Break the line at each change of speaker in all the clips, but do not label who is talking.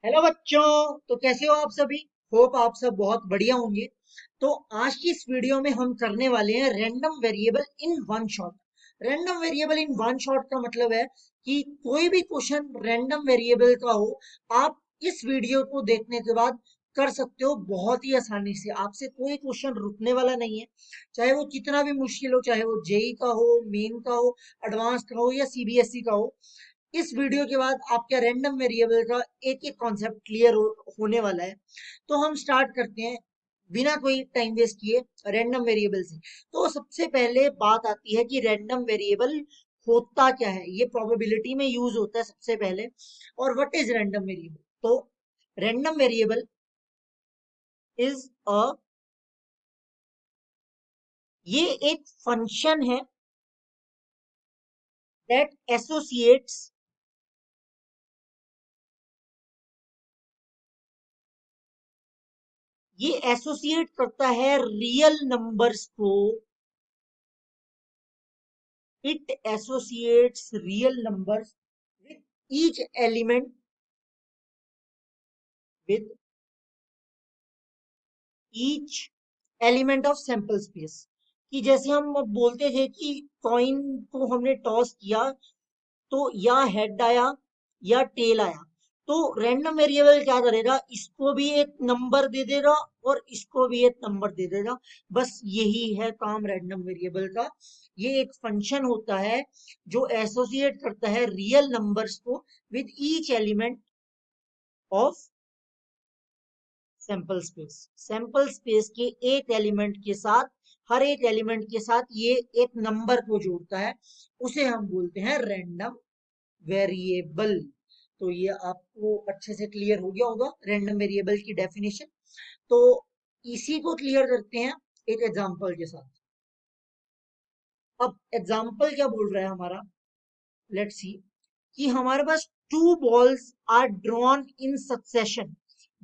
Hello बच्चों। तो कैसे हो आप सभी? होप आप सब बहुत बढ़िया होंगे। तो आज की इस वीडियो में हम करने वाले हैं random variable in one shot. Random variable in one shot का मतलब है कि कोई भी क्वेश्चन रैंडम वेरिएबल का हो, आप इस वीडियो को देखने के बाद कर सकते हो बहुत ही आसानी से। आपसे कोई क्वेश्चन रुकने वाला नहीं है, चाहे वो कितना भी मुश्किल हो, चाहे वो जेई का हो, मेन का हो, एडवांस का हो या सीबीएसई का हो। इस वीडियो के बाद आपका रैंडम वेरिएबल का एक एक कॉन्सेप्ट क्लियर होने वाला है। तो हम स्टार्ट करते हैं बिना कोई टाइम वेस्ट किए रैंडम वेरिएबल से। तो सबसे पहले बात आती है कि रैंडम वेरिएबल होता क्या है। ये प्रोबेबिलिटी में यूज होता है सबसे पहले। और व्हाट इज रैंडम वेरिएबल? तो रैंडम वेरिएबल इज अ ये एक फंक्शन है दैट एसोसिएट्स ये एसोसिएट करता है रियल नंबर्स को। It associates real numbers with each element with each element of sample space। कि जैसे हम अब बोलते थे कि कॉइन को हमने टॉस किया तो या हेड आया या टेल आया। तो रैंडम वेरिएबल क्या करेगा, इसको भी एक नंबर दे देगा और इसको भी एक नंबर दे देगा। बस यही है काम रैंडम वेरिएबल का। ये एक फंक्शन होता है जो एसोसिएट करता है रियल नंबर्स को with each element of sample space. Sample space के एक एलिमेंट के साथ, हर एक एलिमेंट के साथ ये एक नंबर को जोड़ता है। उसे हम बोलते हैं रैंडम वेरिएबल। तो ये आपको अच्छे से क्लियर हो गया होगा रैंडम वेरिएबल की डेफिनेशन। तो इसी को क्लियर करते हैं एक एग्जांपल के साथ। अब एग्जांपल क्या बोल रहा है हमारा, लेट्स सी। कि हमारे पास two balls are drawn in succession.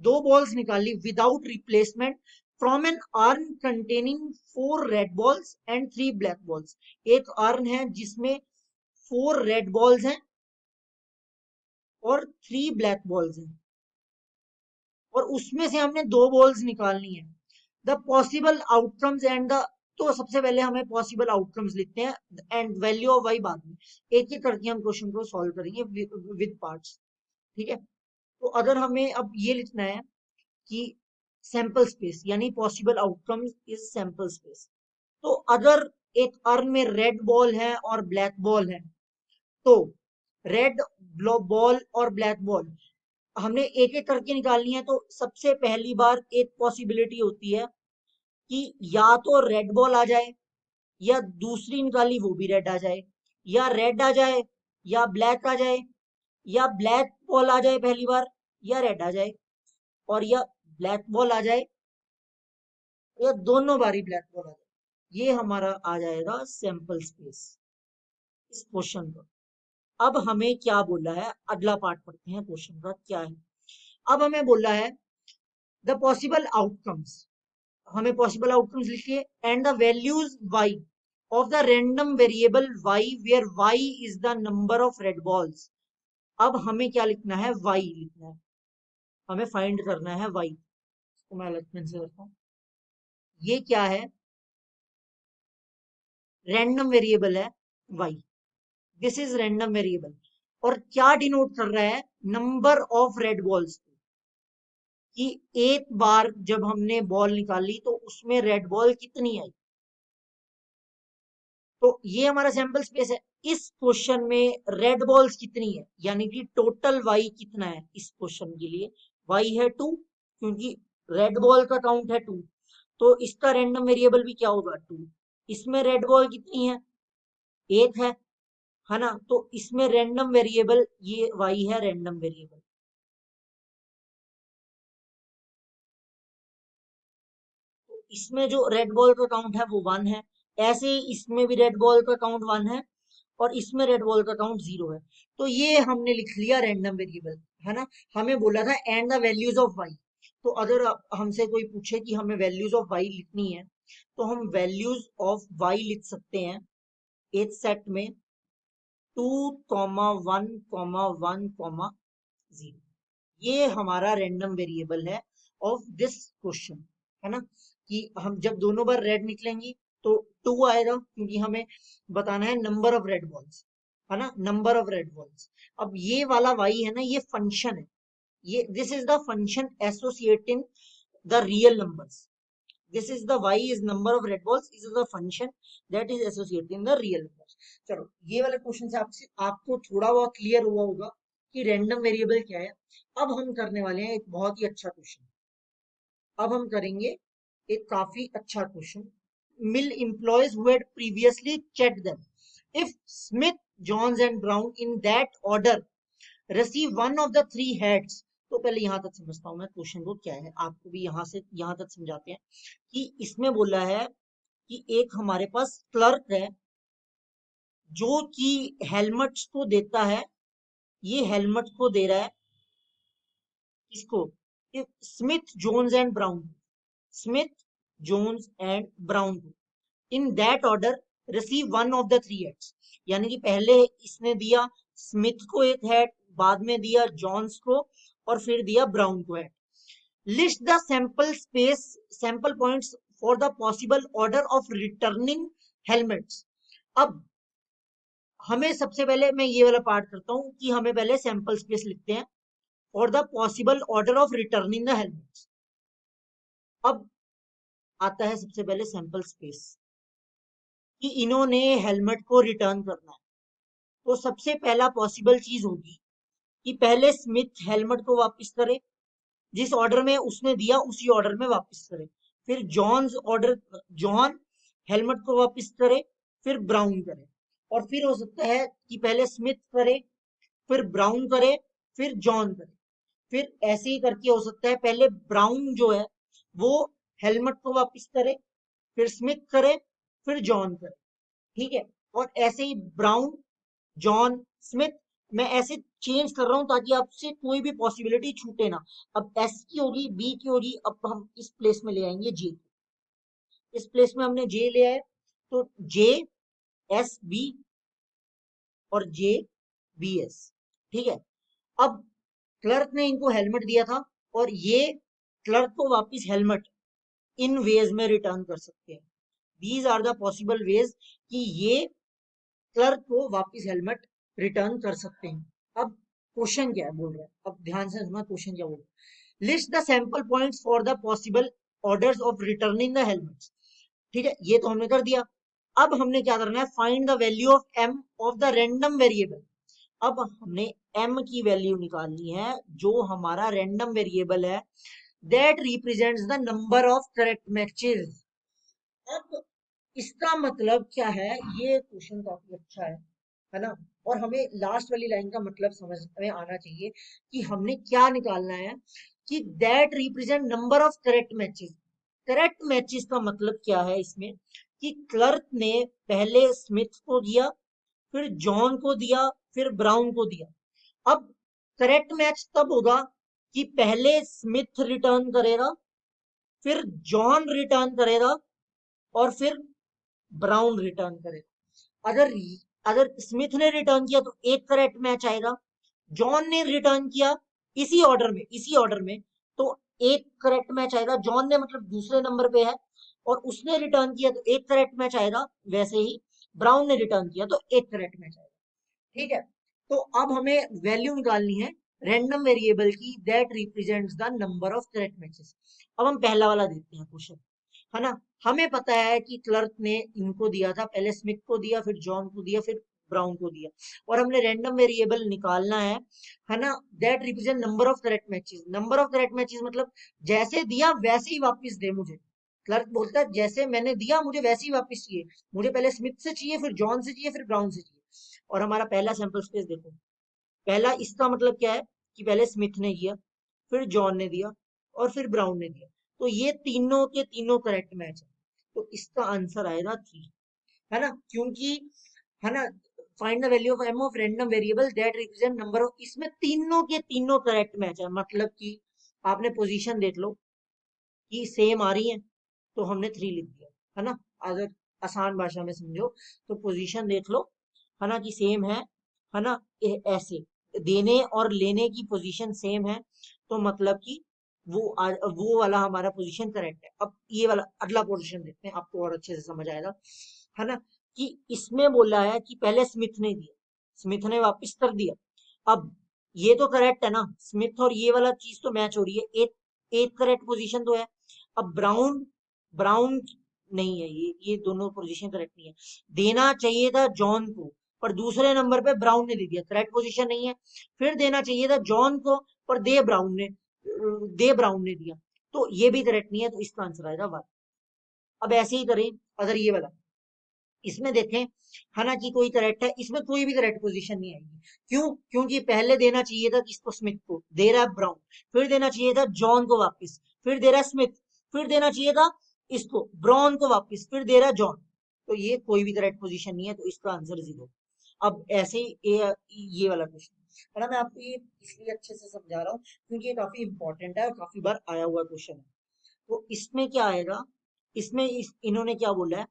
दो बॉल्स निकाली without replacement from an urn containing four red balls and three black balls. एक अर्न है जिसमें फोर रेड बॉल्स हैं और थ्री ब्लैक बॉल्स हैं, और उसमें से हमने दो बॉल्स निकालनी है। The possible outcomes and the तो सबसे पहले हमें पॉसिबल आउटकम्स लिखते हैं एंड वैल्यू ऑफ वाई बाद में। एक एक करके हम क्वेश्चन को सॉल्व करेंगे विद पार्ट्स। ठीक है। तो अगर हमें अब ये लिखना है कि सैंपल स्पेस यानी possible outcomes is sample space. तो अगर एक अर्न में रेड बॉल है और ब्लैक बॉल है, तो रेड बॉल और ब्लैक बॉल हमने एक एक करके निकालनी है। तो सबसे पहली बार एक पॉसिबिलिटी होती है कि या तो रेड बॉल आ जाए, या दूसरी निकाली वो भी रेड आ जाए, या रेड आ जाए या ब्लैक आ जाए, या ब्लैक बॉल आ जाए पहली बार या रेड आ जाए, और या ब्लैक बॉल आ जाए या दोनों बारी ब्लैक बॉल आ जाए। ये हमारा आ जाएगा सैंपल स्पेस इस क्वेश्चन का। अब हमें क्या बोला है, अगला पार्ट पढ़ते हैं क्वेश्चन का क्या है। अब हमें बोला है द पॉसिबल आउटकम्स। हमें पॉसिबल आउटकम्स लिखिए and the values Y of the random variable Y where Y is the number of red balls. अब हमें क्या लिखना है, वाई लिखना है। हमें फाइंड करना है वाई। इसको मैं अलग पेन से करता हूँ। ये क्या है, रैंडम वेरिएबल है Y. This is random variable. और क्या डिनोट कर रहा है, नंबर ऑफ रेड बॉल्स। कि एक बार जब हमने बॉल निकाली तो उसमें रेड बॉल कितनी आई। तो ये हमारा सैंपल स्पेस है। इस क्वेश्चन में रेड बॉल्स कितनी है, यानी कि टोटल वाई कितना है इस क्वेश्चन के लिए। वाई है 2, क्योंकि रेड बॉल का काउंट है 2। तो इसका रैंडम वेरिएबल भी क्या होगा, 2। इसमें रेड बॉल कितनी है, एक है ना। तो इसमें रैंडम वेरिएबल ये वाई है, रैंडम वेरिएबल। तो इसमें जो रेड बॉल का काउंट है वो 1 है। ऐसे ही इसमें भी रेड बॉल का काउंट 1 है और इसमें रेड बॉल का काउंट 0 है। तो ये हमने लिख लिया रैंडम वेरिएबल, है ना। हमें बोला था and the values of Y. तो अगर हमसे कोई पूछे कि हमें वैल्यूज ऑफ वाई लिखनी है, तो हम वैल्यूज ऑफ वाई लिख सकते हैं एक सेट में 2, 1, 1, 0। ये हमारा रैंडम वेरिएबल है ऑफ दिस क्वेश्चन, है ना, कि हम जब दोनों बार रेड निकलेंगी तो 2 आएगा, क्योंकि हमें बताना है नंबर ऑफ रेड बॉल्स, है ना, नंबर ऑफ रेड बॉल्स। अब ये वाला y है ना, ये फंक्शन है, ये this is the function associating the real numbers. This is the y is number of red balls. This is the function that is associated in the real numbers. चलो ये वाले क्वेश्चन से आपको थोड़ा बहुत क्लियर हुआ होगा कि रैंडम वेरिएबल क्या है। अब हम करने वाले हैं एक बहुत ही अच्छा क्वेश्चन। अब हम करेंगे एक काफी अच्छा question. Mill employees who had previously checked them. If Smith, Jones and Brown in that order receive one of the three heads, तो पहले यहां तक समझता हूं मैं क्वेश्चन को क्या है, आपको भी यहां से यहां तक समझाते हैं कि इसमें बोला है कि एक हमारे पास क्लर्क है जो कि हेलमेट्स को देता है, ये हेलमेट को दे रहा है इसको, Smith Jones and Brown, Smith Jones and Brown को in that order receive one of the three heads, यानी कि पहले इसने दिया स्मिथ को एक हेड, बाद में दिया जॉन्स को और फिर दिया ब्राउन को head. List the sample points for the possible order of returning helmets. अब हमें सबसे पहले मैं ये वाला पार्ट करता हूं कि हमें पहले सैंपल स्पेस लिखते हैं और the possible order of returning the helmets. अब आता है सबसे पहले सैंपल स्पेस कि इन्होंने हेलमेट को रिटर्न करना है, तो सबसे पहला पॉसिबल चीज होगी कि पहले स्मिथ हेलमेट को वापस करे, जिस ऑर्डर में उसने दिया उसी ऑर्डर में वापस करे, फिर जॉन हेलमेट को वापस करे, फिर ब्राउन करे, और फिर हो सकता है कि पहले स्मिथ करे, फिर ब्राउन करे, फिर जॉन करे, फिर ऐसे ही करके हो सकता है पहले ब्राउन जो है वो हेलमेट को वापस करे, फिर स्मिथ करे, फिर जॉन करे, ठीक है, और ऐसे ही ब्राउन, जॉन, स्मिथ, मैं ऐसे चेंज कर रहा हूं ताकि आपसे कोई भी पॉसिबिलिटी छूटे ना। अब एस की होगी, बी की होगी, अब हम इस प्लेस में ले आएंगे जे, इस प्लेस में हमने जे ले आए, तो जे एस बी और जे बी एस, ठीक है। अब क्लर्क ने इनको हेलमेट दिया था और ये क्लर्क को वापस हेलमेट इन वेज में रिटर्न कर सकते हैं। These are the possible ways कि ये क्लर्क को वापस हेलमेट रिटर्न कर सकते हैं। अब क्वेश्चन क्या है बोल रहा है, अब ध्यान से सुना क्वेश्चन क्या बोल रहा है। List the sample points for the possible orders of returning the helmets, ठीक है, ये तो हमने कर दिया। अब हमने क्या करना है, find the value of M of the random variable. अब हमने m की वैल्यू निकालनी है जो हमारा रैंडम वेरिएबल है, that represents the number of correct matches. अब इसका मतलब क्या है, ये क्वेश्चन काफी अच्छा है ना, और हमें लास्ट वाली लाइन का मतलब समझ में आना चाहिए कि हमने क्या निकालना है, कि that represent number of correct matches. Correct matches का मतलब क्या है इसमें, कि क्लर्क ने पहले स्मिथ को दिया, फिर जॉन को दिया, फिर ब्राउन को दिया। अब करेक्ट मैच तब होगा कि पहले स्मिथ रिटर्न करेगा, फिर जॉन रिटर्न करेगा और फिर ब्राउन रिटर्न करेगा। अगर स्मिथ ने रिटर्न किया तो एक करेक्ट मैच आएगा, जॉन ने रिटर्न किया इसी ऑर्डर में तो एक करेक्ट मैच आएगा, जॉन ने मतलब दूसरे नंबर पे है और उसने रिटर्न किया तो एक करेक्ट मैच आएगा, वैसे ही ब्राउन ने रिटर्न किया तो एक करेक्ट मैच आएगा, ठीक है। तो अब हमें वैल्यू निकालनी है रैंडम वेरिएबल की, that represents the number of correct matches. अब हम पहला वाला देखते हैं क्वेश्चन, है ना। हमें पता है कि क्लर्क ने इनको दिया था, पहले स्मिथ को दिया, फिर जॉन को दिया, फिर ब्राउन को दिया, और हमने रैंडम वेरिएबल निकालना है ना, that represent number of correct matches. Number of correct matches मतलब जैसे दिया वैसे ही वापस दे मुझे। क्लर्क बोलता है जैसे मैंने दिया मुझे वैसे ही वापस चाहिए, मुझे पहले स्मिथ से चाहिए, फिर जॉन से चाहिए, फिर ब्राउन से चाहिए। और हमारा पहला सैंपल स्पेस देखो, पहला इसका मतलब क्या है कि पहले स्मिथ ने किया, फिर जॉन ने दिया और फिर ब्राउन ने दिया, तो ये तीनों के तीनों करेक्ट मैच है, तो इसका आंसर आएगा 3, है ना, क्योंकि, है ना, find the value of M of random variable that represent number of, इसमें तीनों के तीनों करेक्ट मैच है, मतलब कि आपने पोजीशन देख लो कि सेम आ रही है तो हमने 3 लिख दिया, है ना। अगर आसान भाषा में समझो तो पोजीशन देख लो, है ना, कि सेम है ना, ऐसे देने और लेने की पोजीशन सेम है, तो मतलब कि वो वाला हमारा पोजीशन करेक्ट है। अब ये वाला अगला पोजीशन देखते हैं, आपको और अच्छे से समझ आएगा, है ना। कि इसमें बोला है कि पहले स्मिथ ने दिया, स्मिथ ने वापस कर दिया। अब ये तो करेक्ट है ना, स्मिथ और ये वाला चीज तो मैच हो रही है, एक करेक्ट पोजीशन तो है। अब ब्राउन, ब्राउन नहीं है, ये दोनों पोजीशन करेक्ट नहीं है। देना चाहिए था जॉन को, पर दूसरे नंबर पे ब्राउन ने दे दिया, करेक्ट पोजीशन नहीं है। फिर देना चाहिए था जॉन को, पर दे ब्राउन ने दिया, तो ये भी करेक्ट नहीं है, तो इसका आंसर आएगा 1। अब ऐसे ही करें, अगर ये वाला इसमें देखें, है ना, कि कोई करेक्ट है, इसमें कोई भी करेक्ट पोजीशन नहीं आएगी। क्यों? क्योंकि पहले देना चाहिए था किसको, स्मिथ को, दे रहा है ब्राउन। फिर देना चाहिए था जॉन को वापस, फिर दे रहा है स्मिथ। फिर देना चाहिए था इसको, ब्राउन को वापस, फिर दे रहा है जॉन। तो ये कोई भी करेक्ट पोजीशन नहीं है, तो इसका आंसर 0। अब ऐसे ही ये वाला क्वेश्चन है ना, मैं आपको ये इसलिए अच्छे से समझा रहा हूँ क्योंकि ये काफी इंपॉर्टेंट है और काफी बार आया हुआ क्वेश्चन है। तो इसमें क्या आएगा, इसमें इन्होंने क्या बोला है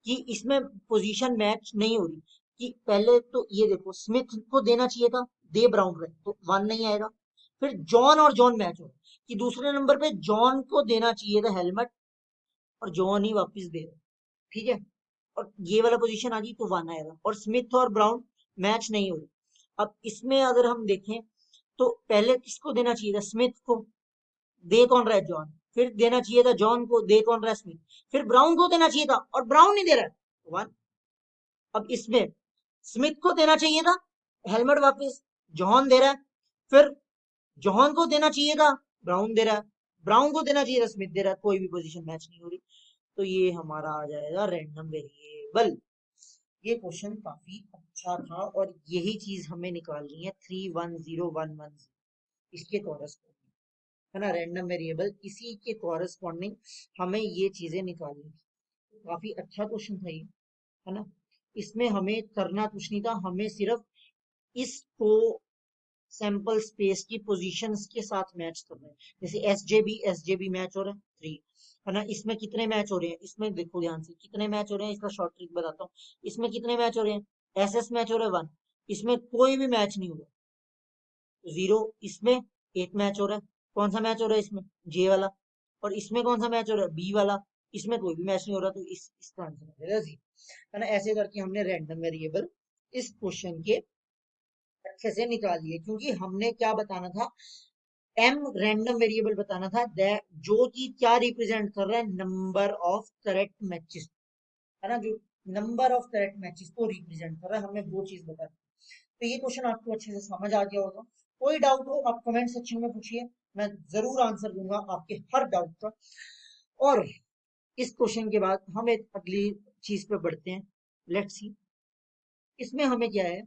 कि इसमें पोजीशन मैच नहीं हो रही। कि पहले तो ये देखो, स्मिथ को देना चाहिए था, दे ब्राउन रहे, तो 1 नहीं आएगा। फिर जॉन और जॉन मैच हो रहा है, कि दूसरे नंबर पे जॉन को देना चाहिए था हेलमेट, और जॉन ही वापस दे रहे, ठीक है। और ये वाला पोजीशन आ गई, तो 1 आएगा। और स्मिथ और ब्राउन मैच नहीं हो रही। अब इसमें अगर हम देखें, तो पहले किसको देना चाहिए था, स्मिथ को, दे कौन रहा है, जॉन। फिर देना चाहिए था जॉन को, दे कौन रहा है, स्मिथ। फिर ब्राउन को देना चाहिए था, और ब्राउन नहीं दे रहा है, 1। अब इसमें स्मिथ को देना चाहिए था हेलमेट वापस, जॉन दे रहा है। फिर जॉन को देना चाहिए था, ब्राउन दे रहा है। ब्राउन को देना चाहिए था, स्मिथ दे रहा है। कोई भी पोजीशन मैच नहीं हो रही, तो ये हमारा आ जाएगा रैंडम वेरिएबल। ये क्वेश्चन काफी अच्छा था, और यही चीज हमें निकालनी है 31011, इसके कॉरेस्पॉन्डिंग, है ना, रैंडम वेरिएबल, इसी के कॉरेस्पॉन्डिंग हमें ये चीजें निकालनी थी। काफी अच्छा क्वेश्चन था ये, है ना। इसमें हमें करना कुछ नहीं था, हमें सिर्फ इसको सैंपल स्पेस की पोजीशंस के साथ मैच करना है। जैसे एस जे बी मैच हो रहा है 3, है ना। इसमें कितने मैच हो रहे हैं, इसमें देखो ध्यान से कितने मैच हो रहे हैं, इसका शॉर्ट ट्रिक बताता हूँ। इसमें कितने मैच हो रहे हैं, एस मैच हो रहा है 1। इसमें कोई भी मैच नहीं हो रहा, 0। इसमें एक मैच हो रहा है, कौन सा मैच हो रहा है इसमें, जे वाला। और इसमें कौन सा मैच हो रहा है, बी वाला। इसमें कोई भी मैच नहीं हो रहा, तो इसका आंसर हो जाएगा 0, है ना। ऐसे करके हमने रैंडम वेरिएबल इस क्वेश्चन के अच्छे से निकाल लिए, क्योंकि हमने क्या बताना था, एम रैंडम वेरिएबल बताना था, जो कि क्या रिप्रेजेंट कर रहा है, नंबर ऑफ करेक्ट मैचेस, है ना, जो नंबर ऑफ करेक्ट मैचेस को रिप्रेजेंट कर रहा है, हमें वो चीज बतानी। तो ये क्वेश्चन आपको अच्छे से समझ आ गया होगा। कोई डाउट हो आप कमेंट सेक्शन में पूछिए, मैं जरूर आंसर दूंगा आपके हर डाउट का। और इस क्वेश्चन के बाद हम एक अगली चीज पे बढ़ते हैं, लेट्स सी। इसमें हमें क्या है,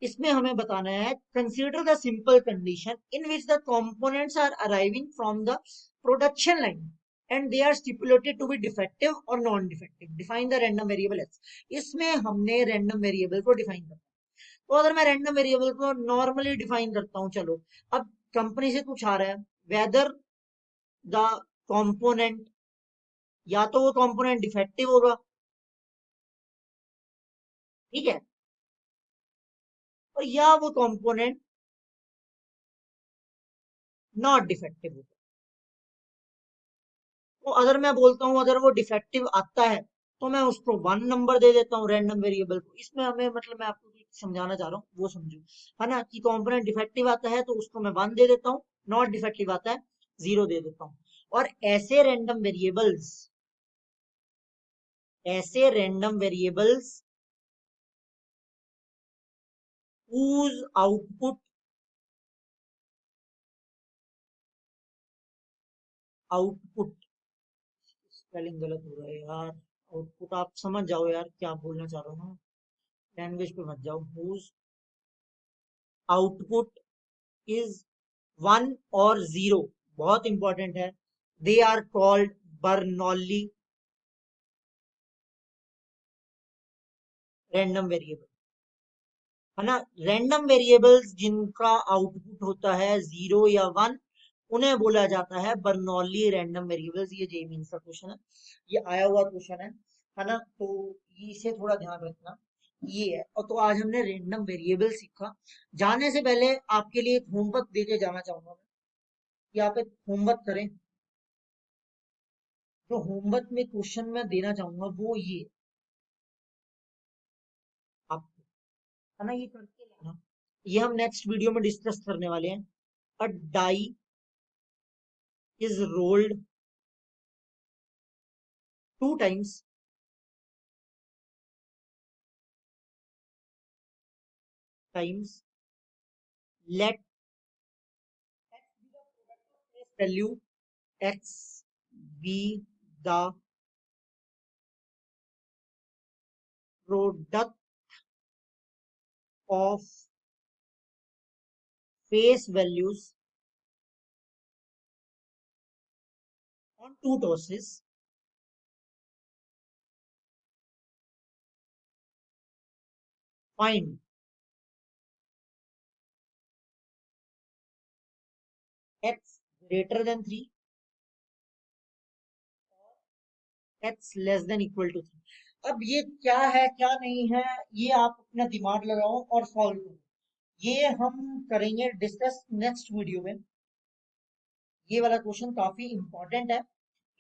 इसमें हमें बताना है, consider the simple condition in which the components are arriving from the production line and they are stipulated to be defective और non defective, define the random variable S. इसमें हमने रैंडम वेरिएबल को डिफाइन करना। तो अगर मैं random variable को normally define करता हूं, चलो, अब कंपनी से पूछा रहा है वेदर द कंपोनेंट, या तो वो कंपोनेंट डिफेक्टिव होगा, ठीक है, और या वो कंपोनेंट नॉट डिफेक्टिव होगा। तो अगर मैं बोलता हूं अगर वो डिफेक्टिव आता है, तो मैं उसको 1 नंबर दे देता हूँ रैंडम वेरिएबल को। इसमें हमें मतलब मैं आपको समझाना चाह रहा हूँ, वो समझो, है ना, कि कंपोनेंट डिफेक्टिव आता है तो उसको मैं 1 दे देता हूँ, नॉट डिफेक्टिव आता है 0 दे देता हूँ। और ऐसे random variables whose output spelling गलत हो रहा है यार, आउटपुट आप समझ जाओ यार क्या बोलना चाह रहा हूँ, लैंग्वेज पे मत जाओ। whose आउटपुट इज 1 और 0, बहुत इंपॉर्टेंट है, they are called Bernoulli random variable, है ना। रैंडम वेरिएबल्स जिनका आउटपुट होता है 0 या 1, उन्हें बोला जाता है बर्नौली रैंडम वेरिएबल्स। ये जे मीन्स का क्वेश्चन है, ये आया हुआ क्वेश्चन है ना। तो इसे थोड़ा ध्यान रखना, ये है। और तो आज हमने रैंडम वेरिएबल सीखा। जाने से पहले आपके लिए एक होमवर्क देके जाना चाहूंगा मैं, यहाँ पे होमवर्क करें। जो होमवर्क में क्वेश्चन मैं देना चाहूंगा वो ये आपको, है ना, ये करके लाना। ये हम नेक्स्ट वीडियो में डिस्कस करने वाले हैं। A die is rolled 2 times, let value x be the product of face values on two tosses. Find x greater than 3, x less than equal to 3। अब ये क्या है क्या नहीं है, ये आप अपना दिमाग लगाओ और सॉल्व करो। ये हम करेंगे डिस्कस नेक्स्ट वीडियो में। ये वाला क्वेश्चन काफी इंपॉर्टेंट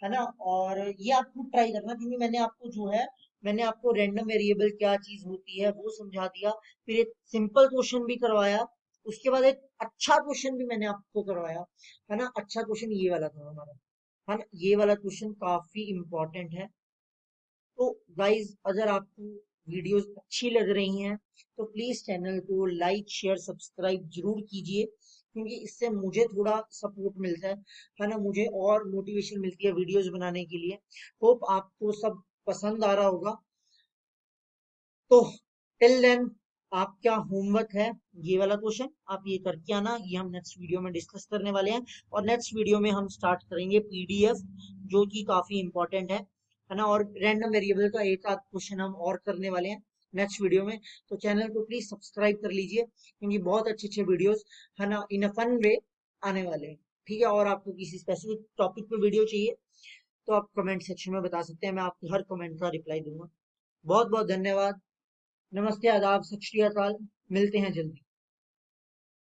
है ना। और ये आप खुद ट्राई करना, क्योंकि मैंने आपको जो है, मैंने आपको रैंडम वेरिएबल क्या चीज होती है वो समझा दिया, फिर एक सिंपल क्वेश्चन भी करवाया, उसके बाद एक अच्छा क्वेश्चन भी मैंने आपको करवाया, है ना। अच्छा क्वेश्चन ये वाला था हमारा, है ना। ये वाला क्वेश्चन काफी इंपॉर्टेंट है। तो गाइज, अगर आपको वीडियोस अच्छी लग रही हैं तो प्लीज चैनल को लाइक शेयर सब्सक्राइब जरूर कीजिए, क्योंकि इससे मुझे थोड़ा सपोर्ट मिलता है ना, मुझे और मोटिवेशन मिलती है वीडियोस बनाने के लिए। होप आपको सब पसंद आ रहा होगा। तो टिल देन, आपका होमवर्क है ये वाला क्वेश्चन, आप ये करके आना। ये हम नेक्स्ट वीडियो में डिस्कस करने वाले हैं, और नेक्स्ट वीडियो में हम स्टार्ट करेंगे पीडीएफ, जो कि काफी इंपॉर्टेंट है ना। और रैंडम वेरिएबल का एक आध क्वेश्चन हम और करने वाले हैं नेक्स्ट वीडियो में। तो चैनल को प्लीज सब्सक्राइब कर लीजिए, क्योंकि बहुत अच्छे अच्छे वीडियोस, है ना, इन अ फन वे आने वाले हैं। ठीक है, और आपको किसी स्पेसिफिक टॉपिक पे वीडियो चाहिए तो आप कमेंट सेक्शन में बता सकते हैं, मैं आपके हर कमेंट का रिप्लाई दूंगा। बहुत बहुत धन्यवाद। नमस्ते, आदाब, सत श्री अकाल। मिलते हैं जल्दी।